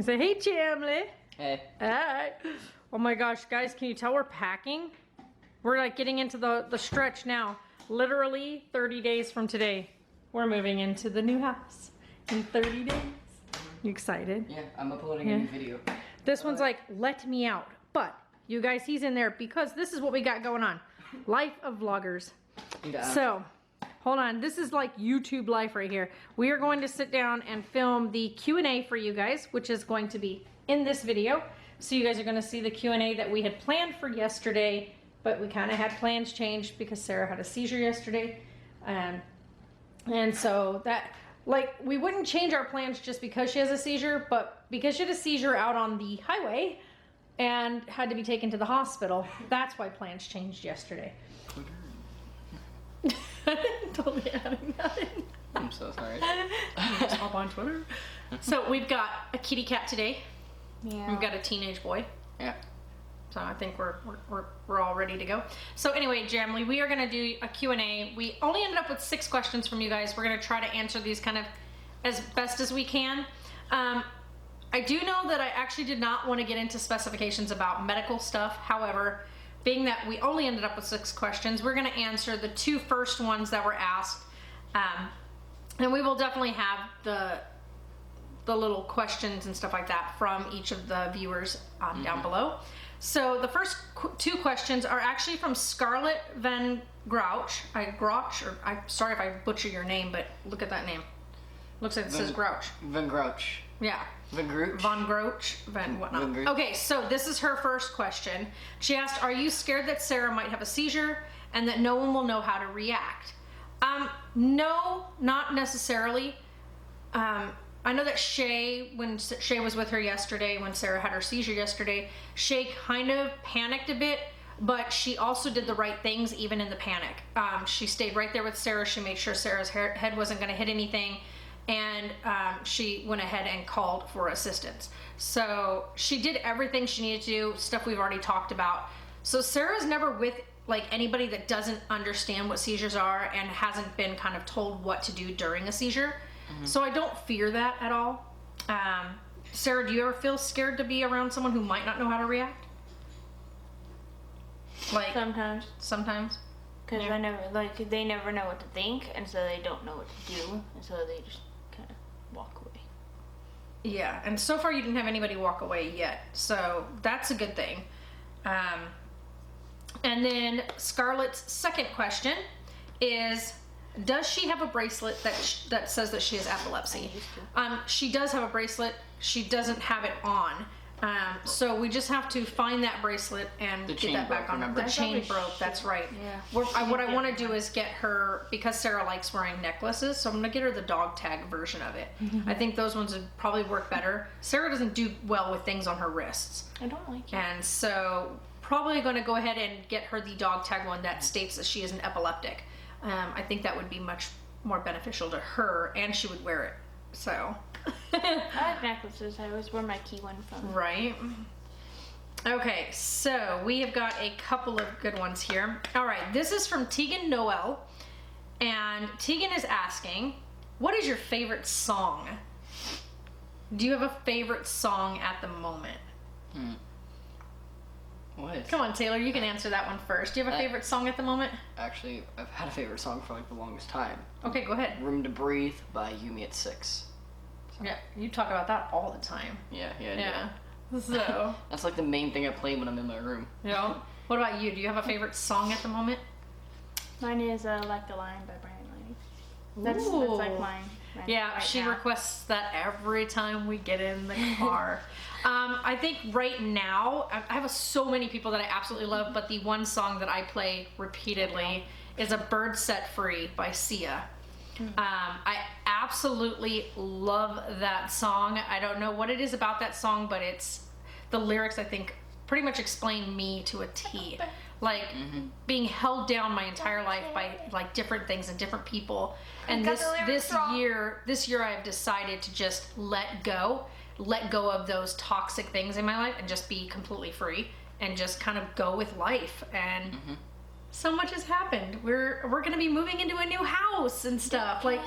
And say, hey, Chamley. Hey. Alright. Oh my gosh, guys, can you tell we're packing? We're like getting into the stretch now. Literally 30 days from today, we're moving into the new house in 30 days. You excited? Yeah, I'm uploading a new video. This one's like, let me out. But you guys, he's in there because this is what we got going on. Life of vloggers. Yeah. So, hold on. This is like YouTube life right here. We are going to sit down and film the Q&A for you guys, which is going to be in this video. So you guys are going to see the Q&A that we had planned for yesterday, but we kind of had plans changed because Sarah had a seizure yesterday. And so that, like, we wouldn't change our plans just because she has a seizure, but because she had a seizure out on the highway and had to be taken to the hospital, that's why plans changed yesterday. Totally adding that in. I'm so sorry. Just hop on Twitter. So we've got a kitty cat today. Yeah. We've got a teenage boy. Yeah. So I think we're all ready to go. So anyway, Jamley, we are gonna do a Q&A. We only ended up with 6 questions from you guys. We're gonna try to answer these kind of as best as we can. I do know that I actually did not want to get into specifications about medical stuff. However, being that we only ended up with 6 questions, we're gonna answer the 2 first ones that were asked. And we will definitely have the little questions and stuff like that from each of the viewers down below. So the first 2 questions are actually from Scarlett Van Grouch. I'm sorry if I butcher your name, but look at that name. Looks like it says Grouch. Van Grouch. Yeah. Van Grouch. Von Grouch, Van whatnot. Van Grouch. Okay, so this is her first question. She asked, are you scared that Sarah might have a seizure and that no one will know how to react? No, not necessarily. I know that Shay, when Shay was with her yesterday, when Sarah had her seizure yesterday, Shay kind of panicked a bit, but she also did the right things even in the panic. She stayed right there with Sarah. She made sure Sarah's head wasn't going to hit anything, and she went ahead and called for assistance. So she did everything she needed to do, stuff we've already talked about. So Sarah's never with like anybody that doesn't understand what seizures are and hasn't been kind of told what to do during a seizure. So I don't fear that at all. Sarah, do you ever feel scared to be around someone who might not know how to react? Like Sometimes. Because Yeah. I never, like, they never know what to think, and so they don't know what to do, and so they just kind of walk away. Yeah, and so far you didn't have anybody walk away yet, so that's a good thing. And then Scarlett's second question is, does she have a bracelet that says that she has epilepsy? She does have a bracelet. She doesn't have it on. So we just have to find that bracelet and The get chain that back broke, on. remember? The chain broke, that's right. Yeah. What I want to do is get her, because Sarah likes wearing necklaces, so I'm going to get her the dog tag version of it. I think those ones would probably work better. Sarah doesn't do well with things on her wrists. I don't like it. And so probably going to go ahead and get her the dog tag one that states that she is an epileptic. I think that would be much more beneficial to her, and she would wear it. So, I like necklaces. I always wear my key one from. right. Okay, so we have got a couple of good ones here. All right, this is from Tegan Noel, and Tegan is asking, what is your favorite song? Do you have a favorite song at the moment? What? Come on, Taylor, you can answer that one first. Do you have a favorite song at the moment? Actually, I've had a favorite song for like the longest time. Okay, go ahead. Room to Breathe by Yumi at 6. Yeah, you talk about that all the time. Yeah, I Yeah. do. So, That's like the main thing I play when I'm in my room. you know. What about you? Do you have a favorite song at the moment? Mine is Like the Lion by Brian Lane. That's Ooh. like mine. Yeah, right she now. requests that every time we get in the car. I think right now, I have so many people that I absolutely love, but the one song that I play repeatedly is A Bird Set Free by Sia. I absolutely love that song. I don't know what it is about that song, but it's the lyrics, I think, pretty much explain me to a T. Like being held down my entire life by like different things and different people. And this year I have decided to just let go of those toxic things in my life and just be completely free and just kind of go with life. And so much has happened. We're gonna be moving into a new house and stuff. Like,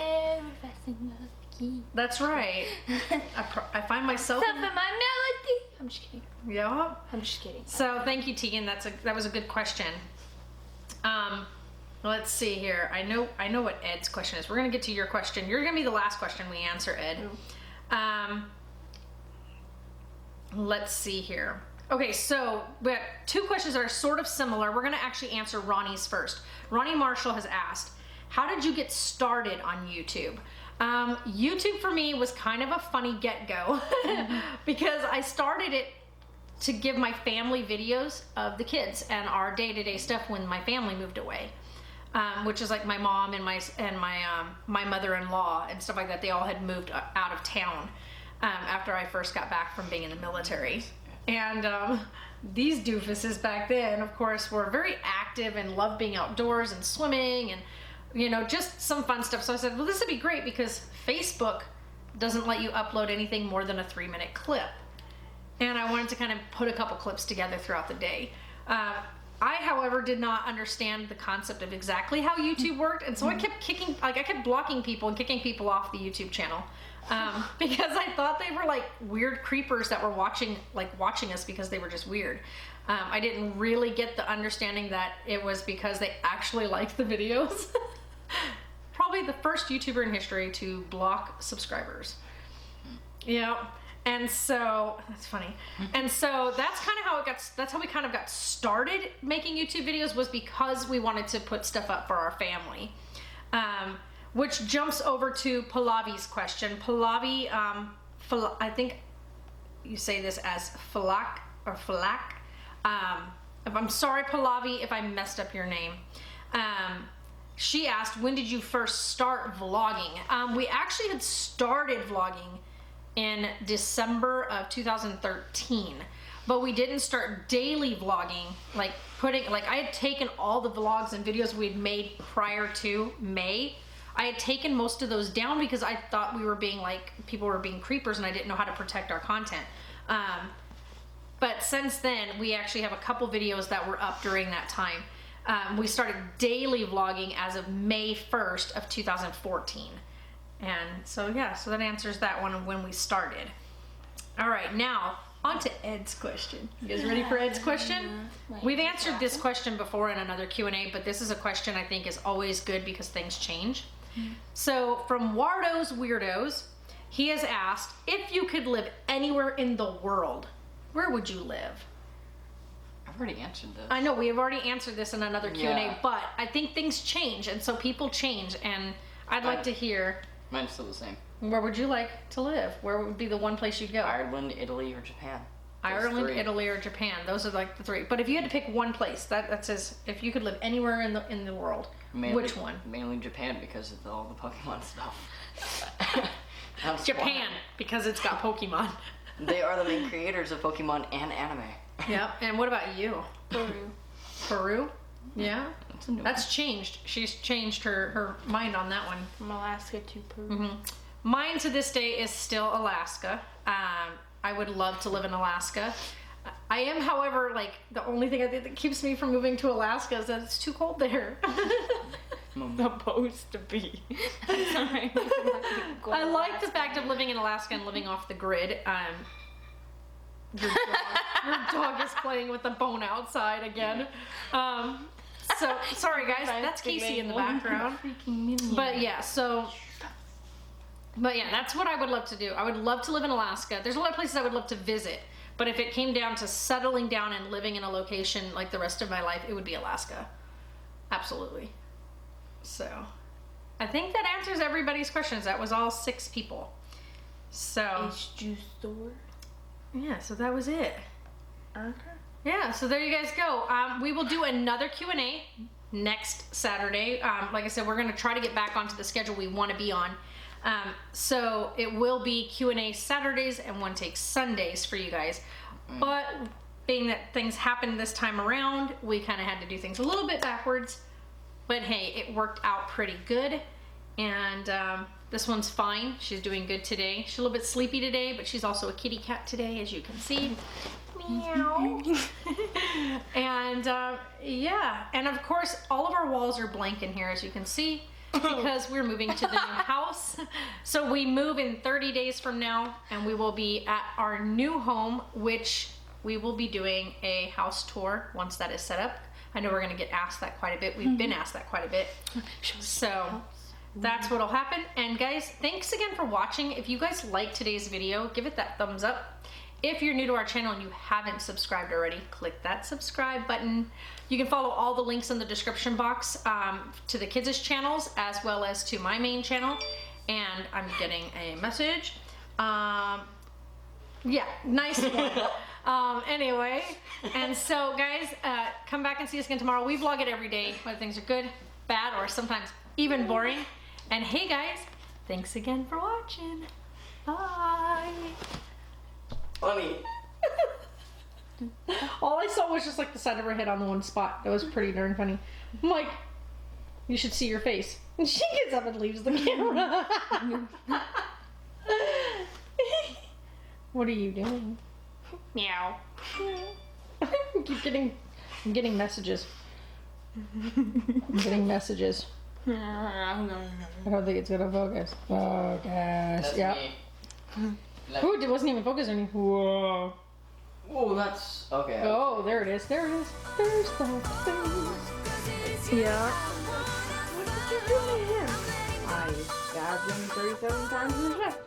key. That's right. I find myself. Stuff in my melody. I'm just kidding. Yeah. I'm just kidding. So thank you, Tegan. That was a good question. Let's see here. I know what Ed's question is. We're gonna get to your question. You're gonna be the last question we answer, Ed. Let's see here. Okay, so we have two questions that are sort of similar. We're gonna actually answer Ronnie's first. Ronnie Marshall has asked, how did you get started on YouTube? YouTube for me was kind of a funny get-go because I started it to give my family videos of the kids and our day-to-day stuff when my family moved away, which is like my mom and my mother-in-law and stuff like that. They all had moved out of town after I first got back from being in the military. And these doofuses back then, of course, were very active and loved being outdoors and swimming and, you know, just some fun stuff. So I said, well, this would be great because Facebook doesn't let you upload anything more than a 3-minute clip. And I wanted to kind of put a couple clips together throughout the day. I, however, did not understand the concept of exactly how YouTube worked. And so I kept blocking people and kicking people off the YouTube channel. Because I thought they were like weird creepers that were watching us because they were just weird. I didn't really get the understanding that it was because they actually liked the videos. Probably the first YouTuber in history to block subscribers. Yeah. And so that's funny. And so that's kind of how we kind of got started making YouTube videos, was because we wanted to put stuff up for our family. Which jumps over to Pallavi's question. Pallavi, I think you say this as Falak or Falak. I'm sorry, Pallavi, if I messed up your name. She asked, when did you first start vlogging? We actually had started vlogging in December of 2013, but we didn't start daily vlogging, I had taken all the vlogs and videos we'd made prior to May. I had taken most of those down because I thought people were being creepers and I didn't know how to protect our content. But since then, we actually have a couple videos that were up during that time. We started daily vlogging as of May 1st of 2014. And so that answers that one of when we started. All right, now on to Ed's question. You guys ready for Ed's question? We've answered this question before in another Q&A, but this is a question I think is always good because things change. So from Wardo's Weirdos, he has asked, if you could live anywhere in the world, where would you live? I've already answered this. I know, we have already answered this in another Q&A, Yeah. but I think things change, and so people change, and I'd like to hear, Mine's still the same. where would you like to live? Where would be the one place you'd go? Ireland, Italy, or Japan. Those Ireland, three. Italy, or Japan. Those are like the three. But if you had to pick one place, that says if you could live anywhere in the world, which one? Mainly Japan because of all the Pokemon stuff. That's Japan, because it's got Pokemon. why. They are the main creators of Pokemon and anime. Yep. And what about you? Peru. Peru? Yeah. That's a new That's changed. She's changed her mind on that one. From Alaska to Peru. Mine to this day is still Alaska. I would love to live in Alaska. I am, however, the only thing I think that keeps me from moving to Alaska is that it's too cold there. Supposed to be. Sorry. I like the fact of living in Alaska and living off the grid. Your dog is playing with the bone outside again. So sorry guys, that's Casey in the background. But yeah, that's what I would love to do. I would love to live in Alaska. There's a lot of places I would love to visit, but if it came down to settling down and living in a location like the rest of my life, it would be Alaska. Absolutely. So I think that answers everybody's questions. That was all 6 people. So Juice store. yeah, so that was it. Okay. Yeah, so there you guys go. We will do another Q&A next Saturday. Like I said, we're going to try to get back onto the schedule we want to be on. So it will be Q&A Saturdays and One Take Sundays for you guys. But being that things happened this time around, we kind of had to do things a little bit backwards. But hey, it worked out pretty good. And this one's fine. She's doing good today. She's a little bit sleepy today, but she's also a kitty cat today, as you can see. Meow. And yeah, and of course, all of our walls are blank in here, as you can see. because we're moving to the new house. So we move in 30 days from now, and we will be at our new home, which we will be doing a house tour once that is set up. I know we're going to get asked that quite a bit. We've been asked that quite a bit. So that's what'll happen. And guys, thanks again for watching. If you guys liked today's video, give it that thumbs up. If you're new to our channel and you haven't subscribed already, click that subscribe button. You can follow all the links in the description box to the kids' channels as well as to my main channel. And I'm getting a message. Yeah, nice one. Anyway, and so guys, come back and see us again tomorrow. We vlog it every day, whether things are good, bad, or sometimes even boring. And hey guys, thanks again for watching. Bye. Funny. All I saw was just like the side of her head on the one spot. That was pretty darn funny. I'm like, you should see your face. And she gets up and leaves the camera. What are you doing? Meow. I'm getting messages. I'm getting messages. I don't think it's gonna focus. Focus. That's Yeah. me. Ooh, it wasn't even focusing. Whoa. Oh, that's okay. Oh, there it is. There it is. There's the face. Yeah. What did you do to him? I stabbed him 37 times in the chest.